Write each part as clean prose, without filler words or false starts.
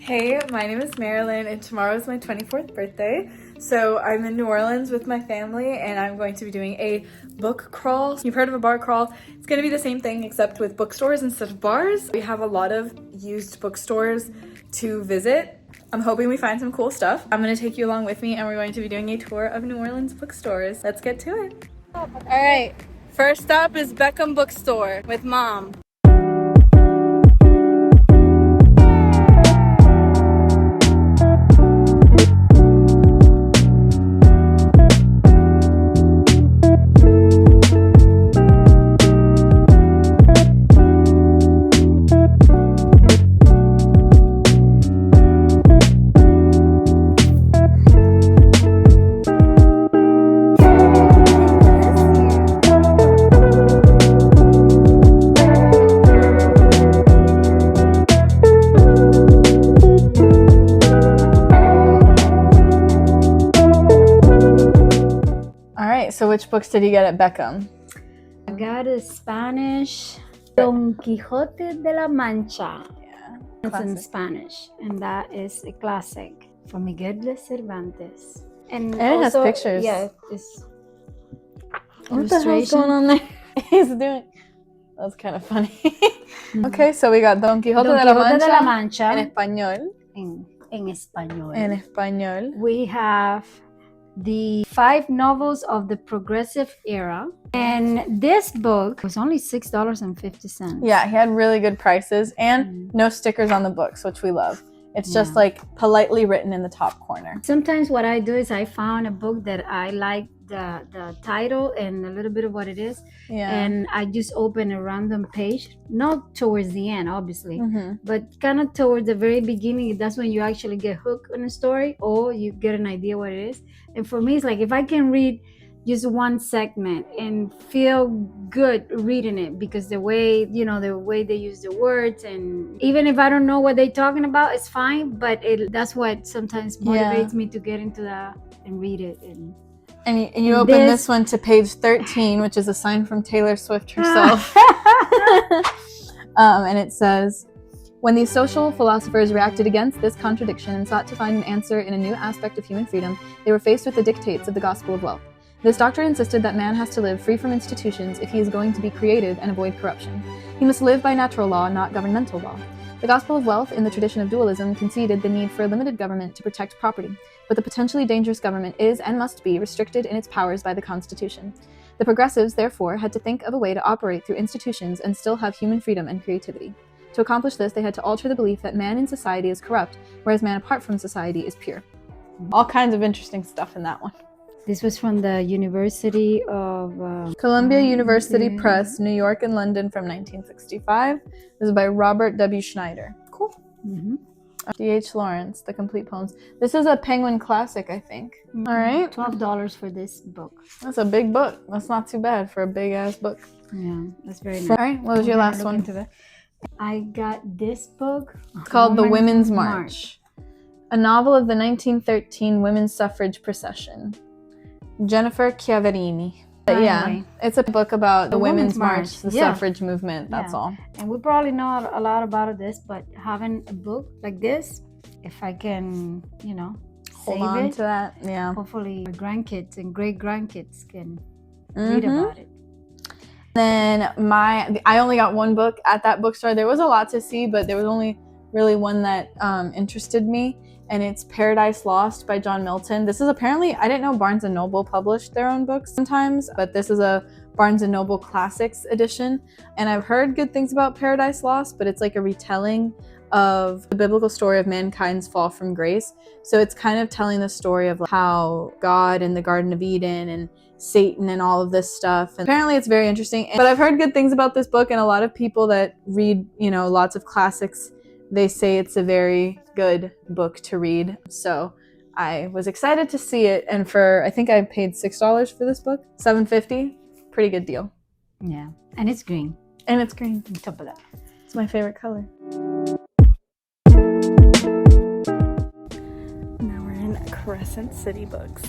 Hey, my name is Marilyn and tomorrow is my 24th birthday. So I'm in New Orleans with my family and I'm going to be doing a book crawl. You've heard of a bar crawl. It's going to be the same thing except with bookstores instead of bars. We have a lot of used bookstores to visit. I'm hoping we find some cool stuff. I'm going to take you along with me and we're going to be doing a tour of New Orleans bookstores. Let's get to it. All right, first stop is Beckham Bookstore with Mom. So which books did you get at Beckham? I got a Spanish Don Quixote de la Mancha. Yeah, it's classic. in Spanish, and that is a classic from Miguel de Cervantes. And it has pictures. Yeah, it's what the hell's going on there? He's doing. That's kind of funny. Okay, so we got Don Quixote, de la Mancha en español. En español. En español. We have the 5 novels of the progressive era, and this book was only $6.50. Yeah, he had really good prices and no stickers on the books, which we love. It's just like politely written in the top corner. Sometimes what I do is I found a book that I like the title and a little bit of what it is, and I just open a random page, not towards the end obviously, but kind of towards the very beginning. That's when you actually get hooked on a story or you get an idea what it is. And for me, it's like if I can read just one segment and feel good reading it, because the way they use the words, and even if I don't know what they're talking about, it's fine, but that's what sometimes motivates me to get into that and read it. And you open this one to page 13, which is a sign from Taylor Swift herself. And it says, when these social philosophers reacted against this contradiction and sought to find an answer in a new aspect of human freedom, they were faced with the dictates of the gospel of wealth. This doctrine insisted that man has to live free from institutions if he is going to be creative and avoid corruption. He must live by natural law, not governmental law. The gospel of wealth, in the tradition of dualism, conceded the need for a limited government to protect property, but the potentially dangerous government is and must be restricted in its powers by the Constitution. The progressives, therefore, had to think of a way to operate through institutions and still have human freedom and creativity. To accomplish this, they had to alter the belief that man in society is corrupt, whereas man apart from society is pure. All kinds of interesting stuff in that one. This was from the University of... Columbia University Press, New York and London from 1965. This is by Robert W. Schneider. Cool. D.H. Lawrence, The Complete Poems. This is a Penguin classic, I think. All right. $12 for this book. That's a big book. That's not too bad for a big-ass book. Yeah, that's very nice. All right, what was your last one? I got this book. It's called The Women's March. A novel of the 1913 women's suffrage procession. Jennifer Chiaverini. Yeah, it's a book about the Women's March, the suffrage movement, that's all. And we probably know a lot about this, but having a book like this, if I can, hold on to that, hopefully my grandkids and great-grandkids can read about it. Then I only got one book at that bookstore. There was a lot to see, but there was only really one that interested me, and it's Paradise Lost by John Milton. This is apparently, I didn't know Barnes & Noble published their own books sometimes, but this is a Barnes & Noble Classics edition, and I've heard good things about Paradise Lost, but it's like a retelling of the biblical story of mankind's fall from grace. So it's kind of telling the story of how God in the Garden of Eden and Satan and all of this stuff. And apparently it's very interesting. But I've heard good things about this book, and a lot of people that read, lots of classics, they say it's a very good book to read. So I was excited to see it. And I think I paid $6 for this book, $7.50. Pretty good deal. Yeah. And it's green. And it's green. On top of that. It's my favorite color. Now we're in Crescent City Books.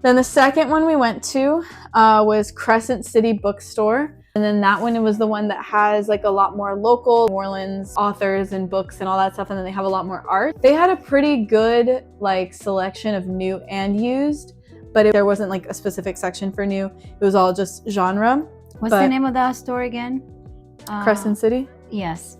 Then the second one we went to was Crescent City Bookstore. And then that one, it was the one that has like a lot more local New Orleans authors and books and all that stuff. And then they have a lot more art. They had a pretty good like selection of new and used, but there wasn't like a specific section for new. It was all just genre. What's the name of that store again? Crescent City? Yes.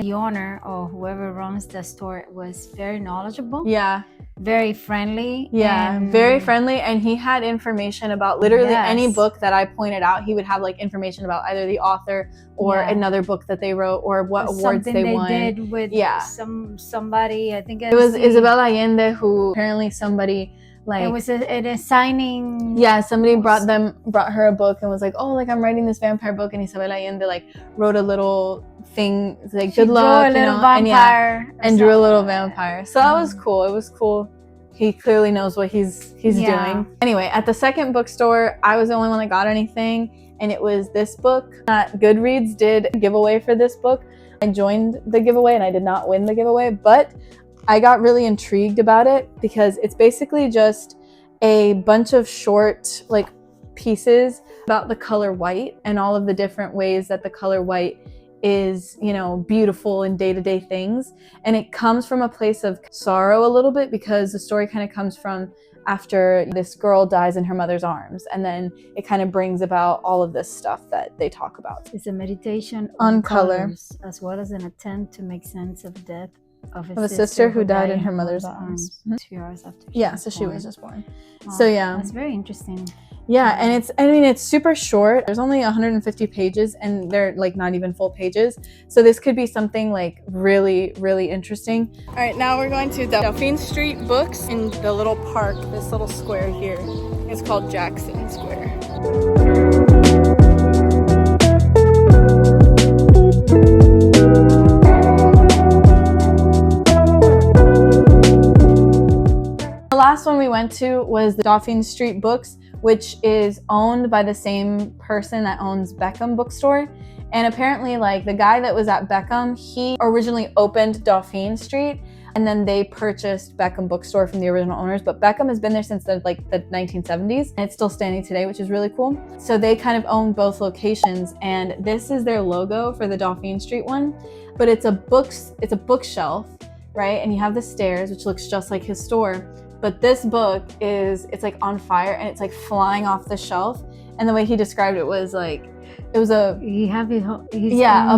The owner or whoever runs the store was very knowledgeable. Yeah. Very friendly. Yeah, very friendly. And he had information about literally any book that I pointed out. He would have like information about either the author or another book that they wrote or what awards they won. Something they did with somebody, I think it was Isabel Allende, who apparently somebody like... It was a signing. Yeah, somebody brought her a book and was like, oh, like I'm writing this vampire book, and Isabel Allende like wrote a little thing like good luck, and drew a little vampire. So that was cool. It was cool. He clearly knows what he's doing. Anyway, at the second bookstore, I was the only one that got anything, and it was this book. Goodreads did a giveaway for this book. I joined the giveaway and I did not win the giveaway, but I got really intrigued about it because it's basically just a bunch of short like pieces about the color white and all of the different ways that the color white is, you know, beautiful in day-to-day things. And it comes from a place of sorrow a little bit because the story kind of comes from after this girl dies in her mother's arms. And then it kind of brings about all of this stuff that they talk about. It's a meditation on color, as well as an attempt to make sense of death of a sister who died in her mother's arms. 2 hours after she was just born. So yeah, that's very interesting. Yeah, and it's super short. There's only 150 pages and they're like not even full pages. So this could be something like really, really interesting. All right, now we're going to Dauphine Street Books in the little park, this little square here. It's called Jackson Square. The last one we went to was the Dauphine Street Books, which is owned by the same person that owns Beckham Bookstore. And apparently like the guy that was at Beckham, he originally opened Dauphine Street and then they purchased Beckham Bookstore from the original owners. But Beckham has been there since the 1970s and it's still standing today, which is really cool. So they kind of own both locations, and this is their logo for the Dauphine Street one. But it's a bookshelf, right? And you have the stairs, which looks just like his store. But this book it's like on fire and it's like flying off the shelf. And the way he described it was like, it was a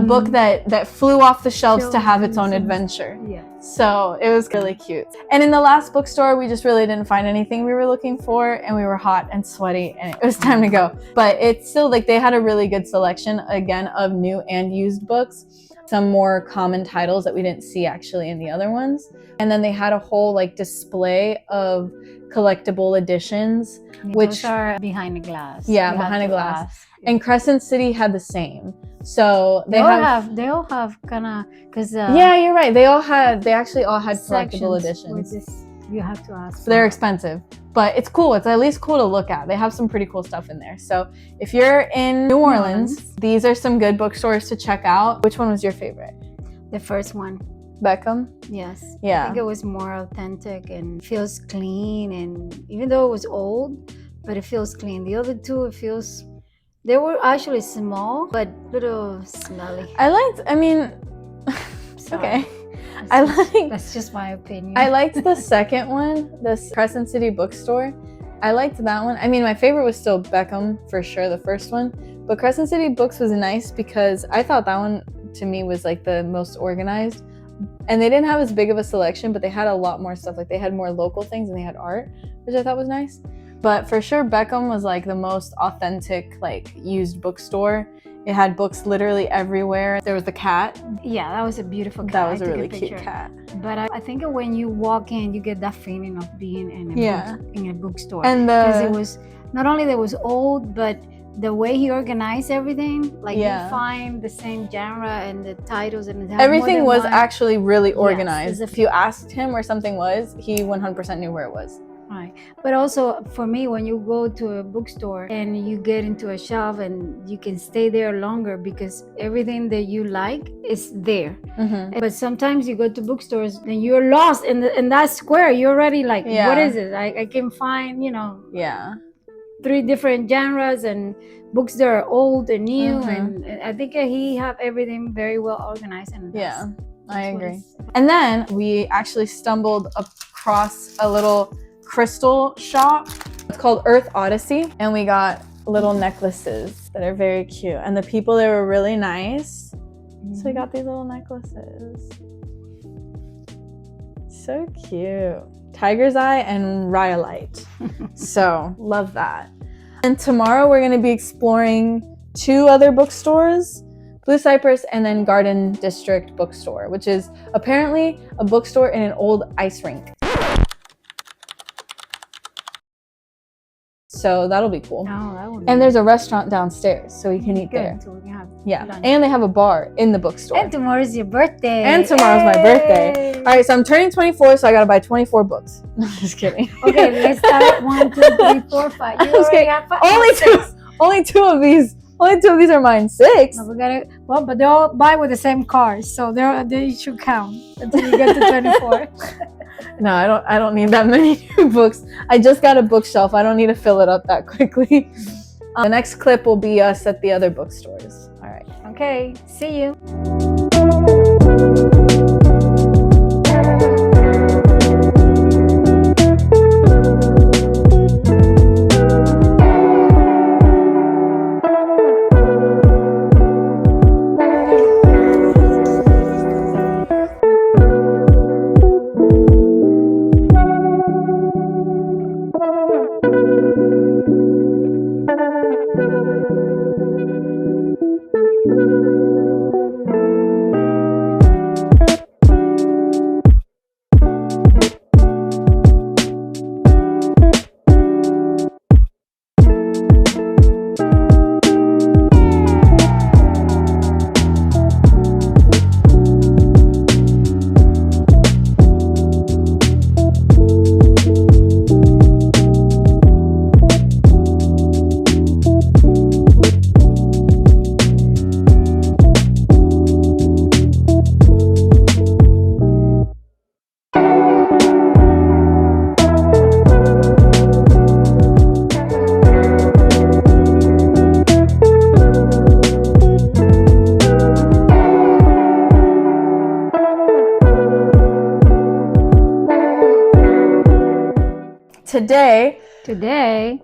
book that flew off the shelves to have its own adventure. Yeah. So it was really cute. And in the last bookstore, we just really didn't find anything we were looking for, and we were hot and sweaty and it was time to go. But it's still like they had a really good selection again of new and used books. Some more common titles that we didn't see actually in the other ones. And then they had a whole like display of collectible editions, which are behind the glass. Yeah, behind the glass. And Crescent City had the same. So they all have kind of, because yeah, you're right. They actually all had collectible editions. You have to ask. They're expensive, but it's cool. It's at least cool to look at. They have some pretty cool stuff in there. So if you're in New Orleans, these are some good bookstores to check out. Which one was your favorite? The first one. Beckham? Yes. Yeah. I think it was more authentic and feels clean, and even though it was old, but it feels clean. The other two, they were actually small, but little smelly. Okay. That's just my opinion. I liked the second one, this Crescent City Bookstore. I liked that one. I mean, my favorite was still Beckham for sure, the first one. But Crescent City Books was nice because I thought that one to me was like the most organized. And they didn't have as big of a selection, but they had a lot more stuff. Like they had more local things and they had art, which I thought was nice. But for sure, Beckham was like the most authentic, like used bookstore. It had books literally everywhere. There was the cat. Yeah, that was a beautiful cat. That was a really cute cat. But I think when you walk in, you get that feeling of being in a bookstore. And because it was not only that it was old, but the way he organized everything, like you find the same genre and the titles and everything was actually really organized. If you asked him where something was, he 100% knew where it was. Right. But also for me, when you go to a bookstore and you get into a shelf and you can stay there longer because everything that you like is there. But sometimes you go to bookstores and you're lost in that square. You're already like, what is it? I can find, 3 different genres and books that are old and new. And I think he have everything very well organized. And I agree. And then we actually stumbled across a little crystal shop. It's called Earth Odyssey, and we got little necklaces that are very cute, and the people there were really nice. So we got these little necklaces. So cute. Tiger's Eye and Rhyolite. So love that. And tomorrow we're going to be exploring 2 other bookstores, Blue Cypress and then Garden District Bookstore, which is apparently a bookstore in an old ice rink. So that'll be cool. And there's a restaurant downstairs, so we can eat there. So we can have lunch. And they have a bar in the bookstore. And tomorrow's your birthday. And tomorrow's my birthday. All right, so I'm turning 24, so I gotta buy 24 books. No, just kidding. Okay, let's start at 1, 2, 3, 4, 5. You already have 5. Only two of these are mine. 6. No, but they all buy with the same cars, so they should count until you get to 24. No, I don't need that many new books. I just got a bookshelf. I don't need to fill it up that quickly. The next clip will be us at the other bookstores. All right. Okay, see you.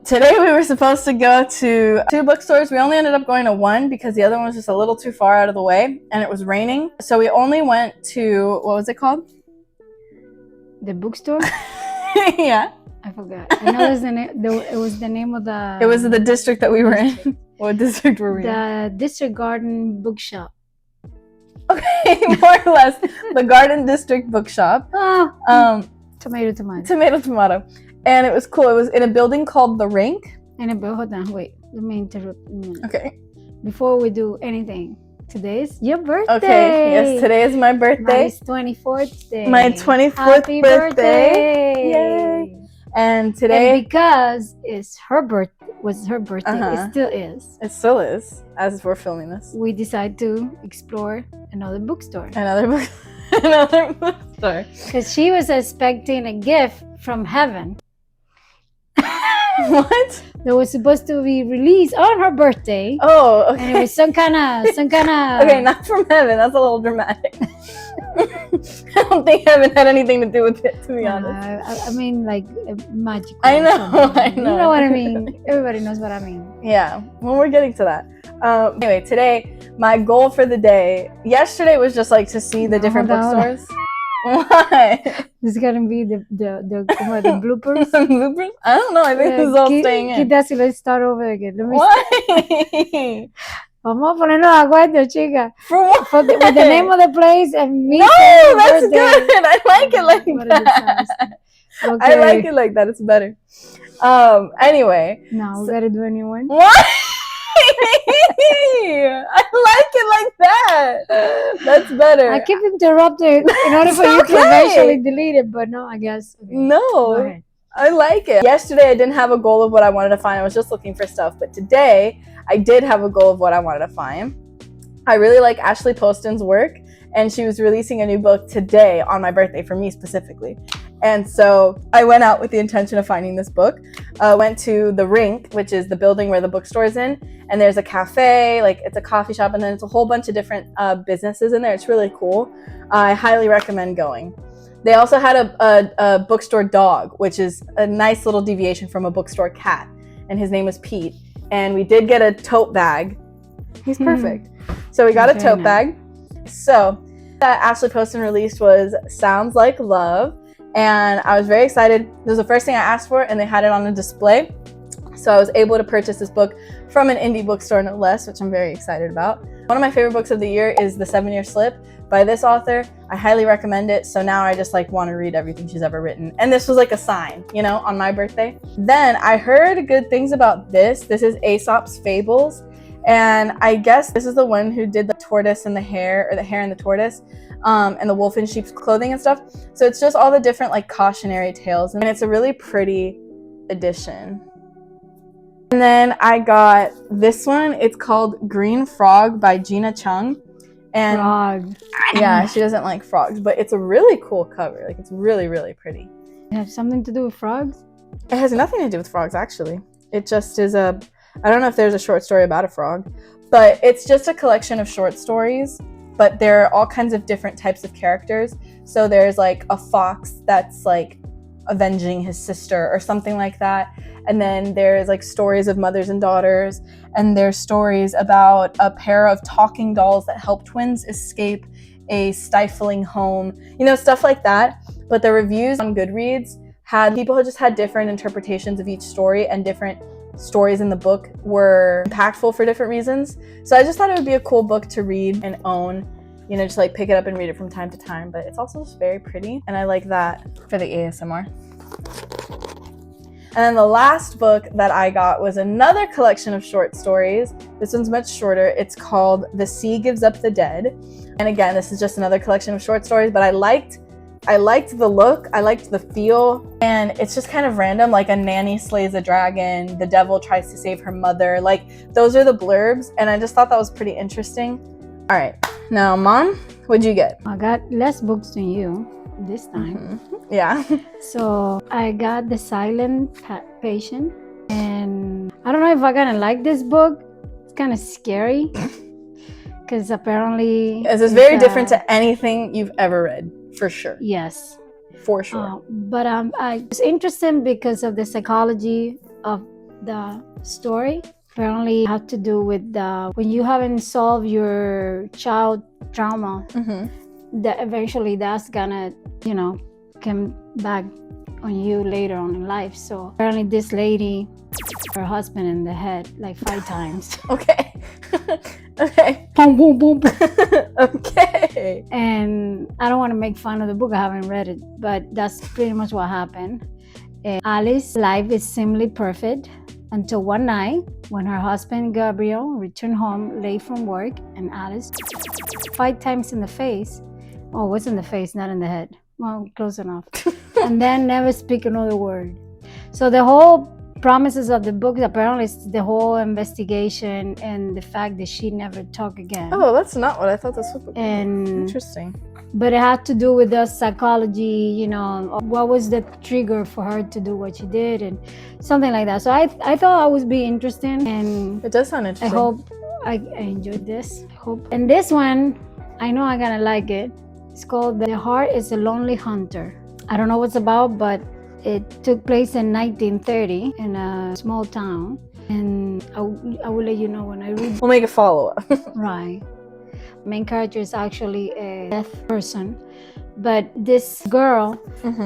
Today we were supposed to go to 2 bookstores. We only ended up going to 1 because the other one was just a little too far out of the way and it was raining. So we only went to, what was it called? The bookstore? Yeah. I forgot. I know it was the name of the... It was the district that we were in. What district were we in? The District Garden Bookshop. Okay, more or less. The Garden District Bookshop. Tomato. And it was cool. It was in a building called The Rink. Hold on, wait. Let me interrupt. Okay. Before we do anything, today is your birthday. Okay, yes, today is my birthday. My 24th day. My 24th Happy birthday. Yay. And today... And because it's her birthday, it still is. It still is, as we're filming this. We decide to explore another bookstore. Another bookstore. Because she was expecting a gift from heaven. What? That was supposed to be released on her birthday. Oh, okay. And it was some kind of. Okay, not from heaven. That's a little dramatic. I don't think heaven had anything to do with it, to be honest. I mean, like magic. I know. You know what I mean. Everybody knows what I mean. Yeah. Well, we're getting to that. Anyway, today my goal for the day. Yesterday was just like to see the different bookstores. What? This is gonna be the bloopers. Bloopers? I don't know. I think this is all staying in. Let's start over again. Let me. Why? Vamos a ponernos de acuerdo, chica. For what? With the name of the place and me. No, that's good. I like it like that. Okay. I like it like that. It's better. Anyway. No, we gotta do a new one. What? I like it like that. That's better. I keep interrupting in order for you to eventually delete it, but no, I guess. Okay. No. I like it. Yesterday I didn't have a goal of what I wanted to find. I was just looking for stuff. But today I did have a goal of what I wanted to find. I really like Ashley Poston's work, and she was releasing a new book today on my birthday, for me specifically. And so I went out with the intention of finding this book. Went to the Rink, which is the building where the bookstore is in, and there's a cafe, like it's a coffee shop, and then it's a whole bunch of different businesses in there. It's really cool. I highly recommend going. They also had a bookstore dog, which is a nice little deviation from a bookstore cat, and his name was Pete. And we did get a tote bag. He's perfect. So we got a tote bag. So that Ashley Poston released was Sounds Like Love, and I was very excited. It was the first thing I asked for, and they had it on a display. So I was able to purchase this book from an indie bookstore, no less, which I'm very excited about. One of my favorite books of the year is The 7-Year Slip by this author. I highly recommend it. So now I just want to read everything she's ever written. And this was like a sign, on my birthday. Then I heard good things about this. This is Aesop's Fables. And I guess this is the one who did the tortoise and the hare, or the hare and the tortoise, and the wolf in sheep's clothing and stuff. So it's just all the different cautionary tales, and it's a really pretty edition. And then I got this one. It's called Green Frog by Gina Chung. And Frog. Yeah, she doesn't like frogs, but it's a really cool cover. It's really, really pretty. It has something to do with frogs? It has nothing to do with frogs, actually. It just is I don't know if there's a short story about a frog, but it's just a collection of short stories, but there are all kinds of different types of characters. So there's a fox that's avenging his sister or something like that. And then there's stories of mothers and daughters, and there's stories about a pair of talking dolls that help twins escape a stifling home, stuff like that. But the reviews on Goodreads people had just had different interpretations of each story, and different stories in the book were impactful for different reasons. So I just thought it would be a cool book to read and own, just pick it up and read it from time to time. But it's also just very pretty, and I like that for the ASMR. And then the last book that I got was another collection of short stories. This one's much shorter. It's called The Sea Gives Up the Dead. And again, this is just another collection of short stories, but I liked the look, I liked the feel, and it's just kind of random, a nanny slays a dragon, the devil tries to save her mother. Those are the blurbs, and I just thought that was pretty interesting. All right, now Mom, what'd you get? I got less books than you this time. Mm-hmm. Yeah. So I got The Silent Patient, and I don't know if I'm gonna like this book. It's kind of scary because apparently it's very different to anything you've ever read. For sure. Yes. For sure. But I was interested because of the psychology of the story. Apparently, it had to do with when you haven't solved your child trauma, that eventually that's gonna, come back on you later on in life. So apparently, this lady, her husband in the head 5 times. Okay. Okay. Boom, boom, boom. Okay. And I don't want to make fun of the book. I haven't read it, but that's pretty much what happened. Alice's life is seemingly perfect until one night when her husband Gabriel returned home late from work, and Alice 5 times in the face. Oh, what's in the face, not in the head? Well, close enough. And then never speak another word. So the whole promises of the book apparently is the whole investigation and the fact that she never talked again. Oh, that's not what I thought this was. And interesting. But it had to do with the psychology, what was the trigger for her to do what she did and something like that. So I thought it would be interesting, and it does sound interesting. I hope I enjoyed this. I hope. And this one, I know I'm gonna like it. It's called The Heart is a Lonely Hunter. I don't know what's about, but it took place in 1930 in a small town, and I will let you know when I read. We'll make a follow-up. Right. Main character is actually a deaf person, but this girl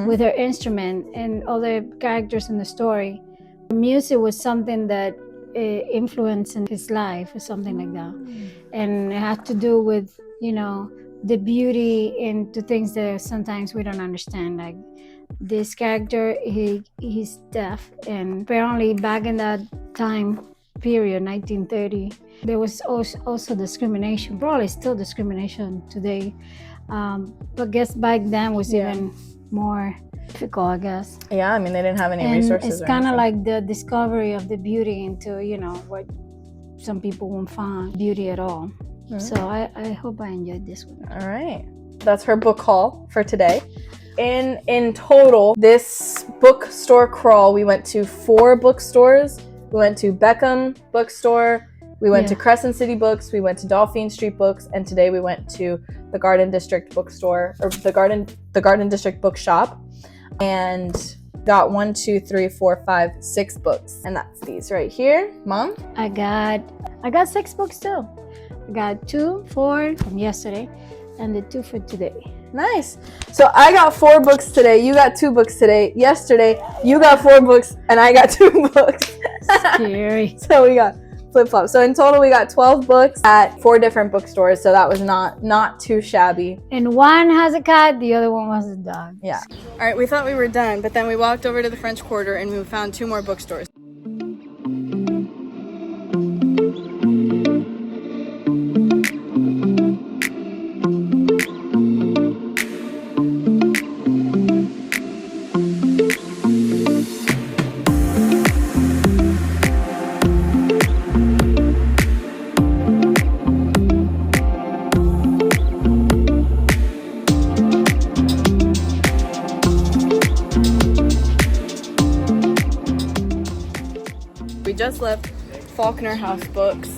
with her instrument and other characters in the story, music was something that influenced in his life or something like that. And it had to do with, the beauty into things that sometimes we don't understand. Like this character, he's deaf, and apparently back in that time period, 1930, there was also discrimination, probably still discrimination today, but I guess back then was even more difficult, I guess. Yeah, I mean, they didn't have any resources. It's kind of like the discovery of the beauty into, you know, what some people won't find beauty at all. So I hope I enjoyed this one. All right. That's her book haul for today. In total, this bookstore crawl, we went to 4 bookstores. We went to Beckham Bookstore. We went to Crescent City Books. We went to Dauphine Street Books. And today we went to the Garden District Bookstore, or the Garden District Bookshop. And got 1, 2, 3, 4, 5, 6 books. And that's these right here. Mom? I got 6 books too. I got 2, 4 from yesterday, and the 2 for today. Nice. So I got 4 books today. You got 2 books today. Yesterday, you got 4 books, and I got 2 books. Scary. So we got flip-flop. So in total, we got 12 books at 4 different bookstores. So that was not too shabby. And one has a cat, the other one has a dog. Yeah. All right, we thought we were done, but then we walked over to the French Quarter and we found 2 more bookstores. We just left Faulkner House Books,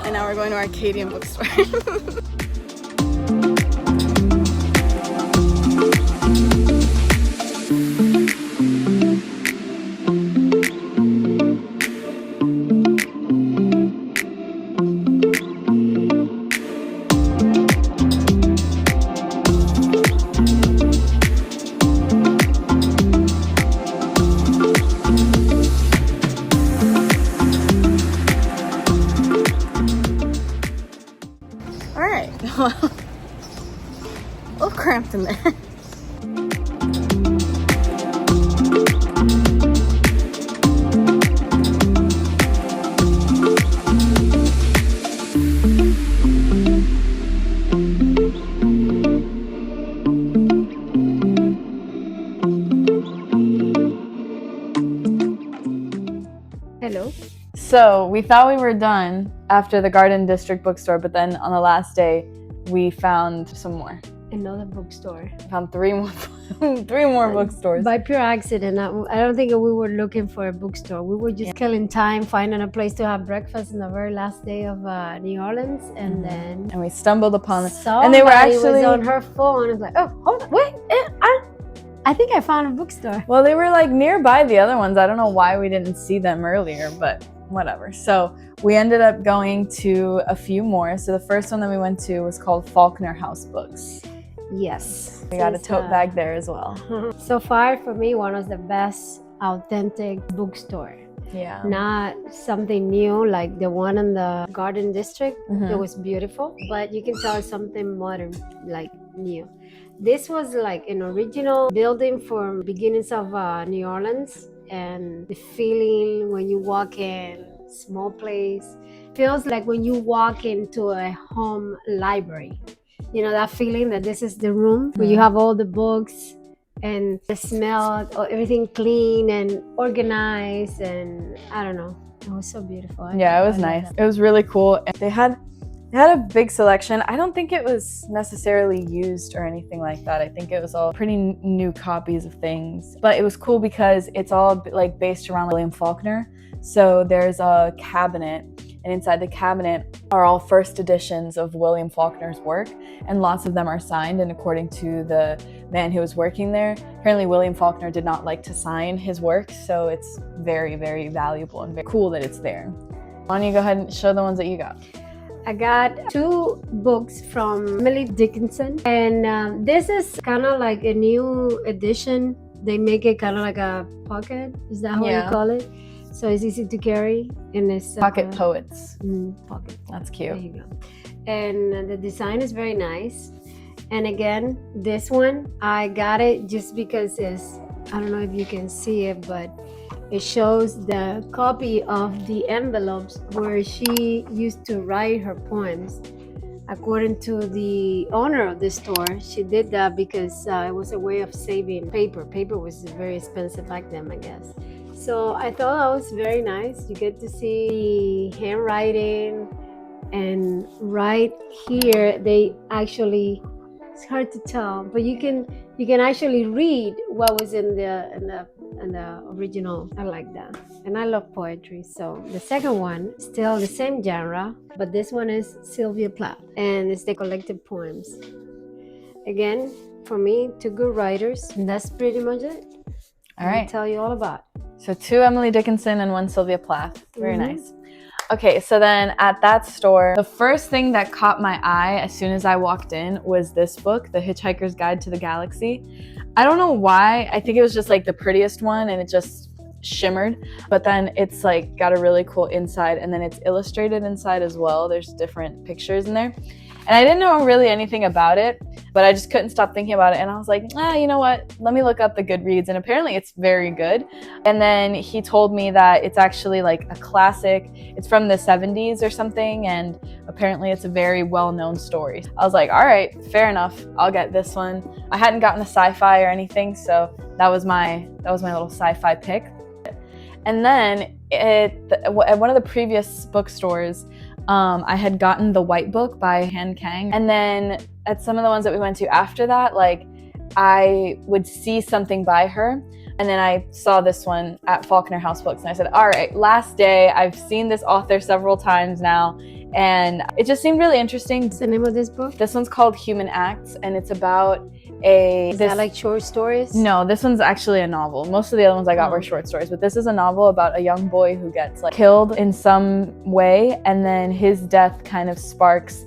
and now we're going to Arcadian Bookstore. A little cramped in there. Hello. So we thought we were done after the Garden District Bookstore, but then on the last day, we found some more. Another bookstore. Found 3 more, 3 more bookstores. By pure accident. I don't think we were looking for a bookstore. We were just killing time, finding a place to have breakfast on the very last day of New Orleans, and then we stumbled upon it. And they were actually was on her phone. I was like, oh, hold on, wait, I think I found a bookstore. Well, they were like nearby the other ones. I don't know why we didn't see them earlier, but whatever. So we ended up going to a few more. So the first one that we went to was called Faulkner House Books. Yes. We got a tote bag there as well. So far, for me, one of the best authentic bookstore. Yeah. Not something new like the one in the Garden District. It was beautiful, but you can tell it's something modern, like new. This was like an original building from beginnings of New Orleans, and the feeling when you walk in, small place, feels like when you walk into a home library. You know, that feeling that this is the room where you have all the books and the smell, everything clean and organized, and I don't know. It was so beautiful. Yeah, it was nice. It was really cool. And they had a big selection. I don't think it was necessarily used or anything like that. I think it was all pretty new copies of things. But it was cool because it's all like based around William Faulkner. So there's a cabinet, and inside the cabinet are all first editions of William Faulkner's work, and lots of them are signed. And according to the man who was working there, apparently William Faulkner did not like to sign his work, so it's very, very valuable and very cool that it's there. Why don't you go ahead and show the ones that you got? I got 2 books from Emily Dickinson, and this is kind of like a new edition. They make it kind of like a pocket. Is that how you call it? So it's easy to carry, and it's Pocket Poets. Pocket. That's cute. There you go. And the design is very nice. And again, this one I got it just because I don't know if you can see it, but it shows the copy of the envelopes where she used to write her poems. according to the owner of the store, she did that because it was a way of saving paper. Paper was very expensive back then, I guess. So I thought that was very nice. You get to see handwriting, and right here they actually, it's hard to tell, but you can actually read what was in the original. I like that, and I love poetry. So the second one, still the same genre, but this one is Sylvia Plath, and it's the collected poems. Again, for me, two good writers, and that's pretty much it. All right. I'll tell you all about. So 2 Emily Dickinson and 1 Sylvia Plath. Very nice. Okay, so then at that store, the first thing that caught my eye as soon as I walked in was this book, The Hitchhiker's Guide to the Galaxy. I don't know why. I think it was just like the prettiest one and it just shimmered, but then it's like got a really cool inside, and then it's illustrated inside as well. There's different pictures in there. And I didn't know really anything about it, but I just couldn't stop thinking about it. And I was like, you know what? Let me look up the Goodreads. And apparently it's very good. And then he told me that it's actually like a classic. It's from the 70s or something. And apparently it's a very well-known story. I was like, all right, fair enough. I'll get this one. I hadn't gotten a sci-fi or anything, so that was my little sci-fi pick. And then at one of the previous bookstores, I had gotten The White Book by Han Kang. And then at some of the ones that we went to after that, like I would see something by her. And then I saw this one at Faulkner House Books. And I said, all right, last day, I've seen this author several times now. And it just seemed really interesting. What's the name of this book? This one's called Human Acts. And it's about Is that like short stories? No, this one's actually a novel. Most of the other ones I got were short stories, but this is a novel about a young boy who gets like killed in some way, and then his death kind of sparks,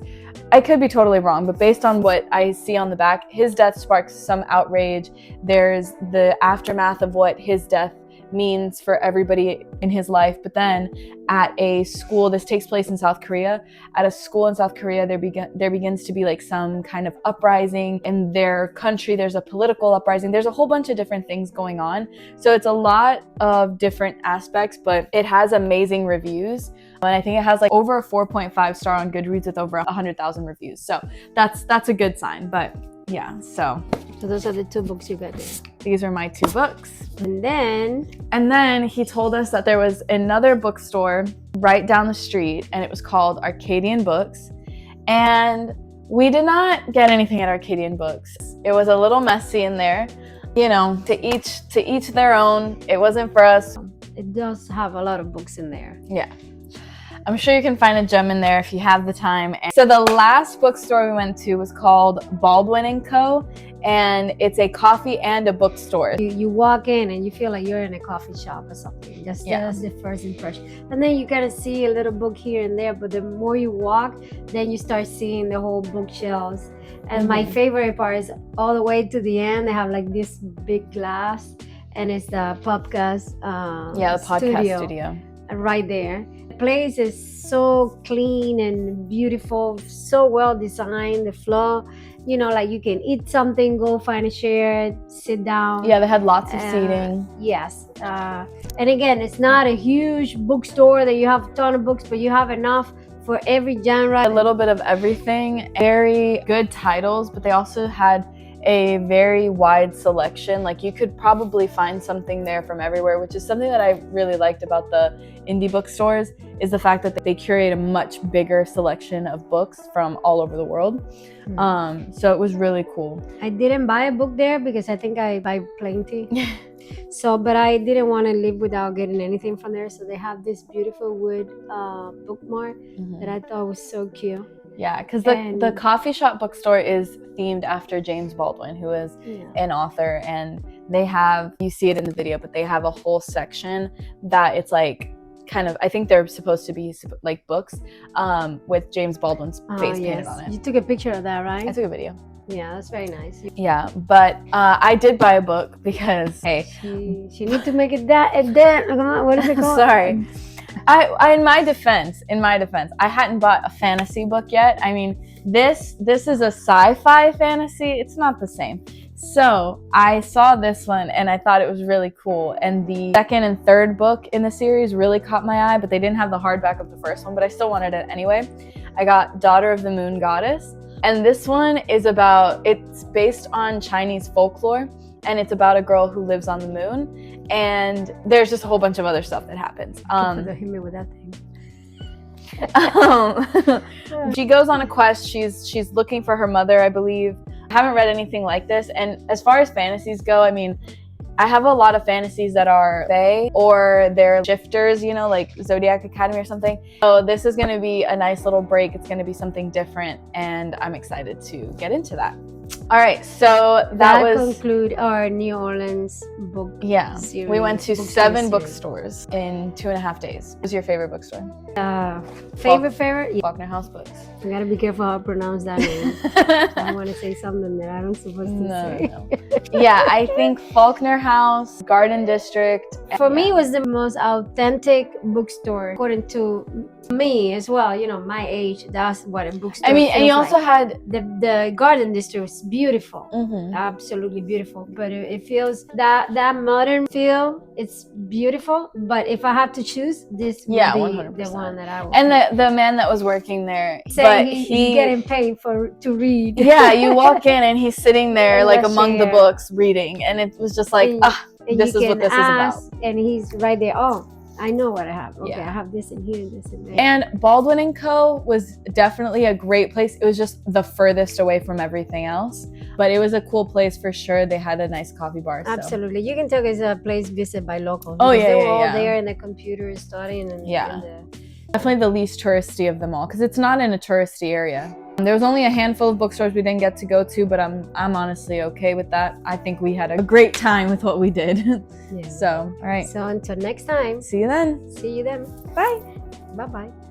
I could be totally wrong, but based on what I see on the back, his death sparks some outrage. There's the aftermath of what his death means for everybody in his life. But then at a school, this takes place in South Korea, at a school in South Korea, there begins to be like some kind of uprising in their country. There's a political uprising. There's a whole bunch of different things going on. So it's a lot of different aspects, but it has amazing reviews. And I think it has like over a 4.5 star on Goodreads with over 100,000 reviews. So that's a good sign. But yeah, so those are the 2 books you got there. These are my 2 books. And then he told us that there was another bookstore right down the street, and it was called Arcadian Books. And we did not get anything at Arcadian Books. It was a little messy in there. You know, to each their own. It wasn't for us. It does have a lot of books in there. Yeah. I'm sure you can find a gem in there if you have the time. So the last bookstore we went to was called Baldwin & Co. And it's a coffee and a bookstore. You walk in and you feel like you're in a coffee shop or something. That's the first impression. And then you kind of see a little book here and there, but the more you walk, then you start seeing the whole bookshelves. And my favorite part is all the way to the end, they have like this big glass, and it's the podcast the podcast studio. Right there. The place is so clean and beautiful, so well designed. The floor, you know, like you can eat something, go find a chair, sit down. Yeah, they had lots of seating. Yes. And again, it's not a huge bookstore that you have a ton of books, but you have enough for every genre. A little bit of everything. Very good titles, but they also had a very wide selection. Like you could probably find something there from everywhere, which is something that I really liked about the indie bookstores, is the fact that they curate a much bigger selection of books from all over the world. So it was really cool. I didn't buy a book there because I think I buy plenty. But I didn't want to live without getting anything from there. So they have this beautiful wood bookmark that I thought was so cute. Yeah, because the coffee shop bookstore is themed after James Baldwin, who is an author, and they have, you see it in the video, but they have a whole section that it's like kind of, I think they're supposed to be like books with James Baldwin's face painted on it. You took a picture of that, right? I took a video. Yeah, that's very nice. Yeah, but I did buy a book because, hey. She need to make it that, and then, what is it called? Sorry. I in my defense, I hadn't bought a fantasy book yet. I mean, this is a sci-fi fantasy. It's not the same. So I saw this one and I thought it was really cool. And the second and third book in the series really caught my eye, but they didn't have the hardback of the first one, but I still wanted it anyway. I got Daughter of the Moon Goddess. And this one is it's based on Chinese folklore, and it's about a girl who lives on the moon. And there's just a whole bunch of other stuff that happens. Hit me with that thing. She goes on a quest. She's looking for her mother, I believe. I haven't read anything like this, and as far as fantasies go, I mean, I have a lot of fantasies that are fae or they're shifters, you know, like Zodiac Academy or something. So this is going to be a nice little break. It's going to be something different, and I'm excited to get into that. All right, so that conclude our New Orleans book series. We went to 7 bookstores in 2.5 days. What was your favorite bookstore? Favorite? Faulkner House Books. You gotta be careful how I pronounce that name. I want to say something that I'm supposed to say. No. Yeah, I think Faulkner House, Garden District. For me, it was the most authentic bookstore, according to me as well. You know, my age, that's what a bookstore I mean, and you also like. had the Garden District was beautiful, mm-hmm. absolutely beautiful. But it feels that modern feel. It's beautiful. But if I have to choose, this would be 100%. The one that I would. And the man that was working there, but he's getting paid to read. Yeah, you walk in and he's sitting there like among the books reading, and it was just like, this is what this is about. And he's right there. Oh, I know what I have. Okay, I have this in here, this in there. And Baldwin and Co. was definitely a great place. It was just the furthest away from everything else, but it was a cool place for sure. They had a nice coffee bar. Absolutely, you can tell it's a place visited by locals. Oh yeah, they were all there in the computer studying and definitely the least touristy of them all, because it's not in a touristy area. There was only a handful of bookstores we didn't get to go to, but I'm honestly okay with that. I think we had a great time with what we did. Yeah. So, all right. So until next time. See you then. See you then. Bye. Bye-bye.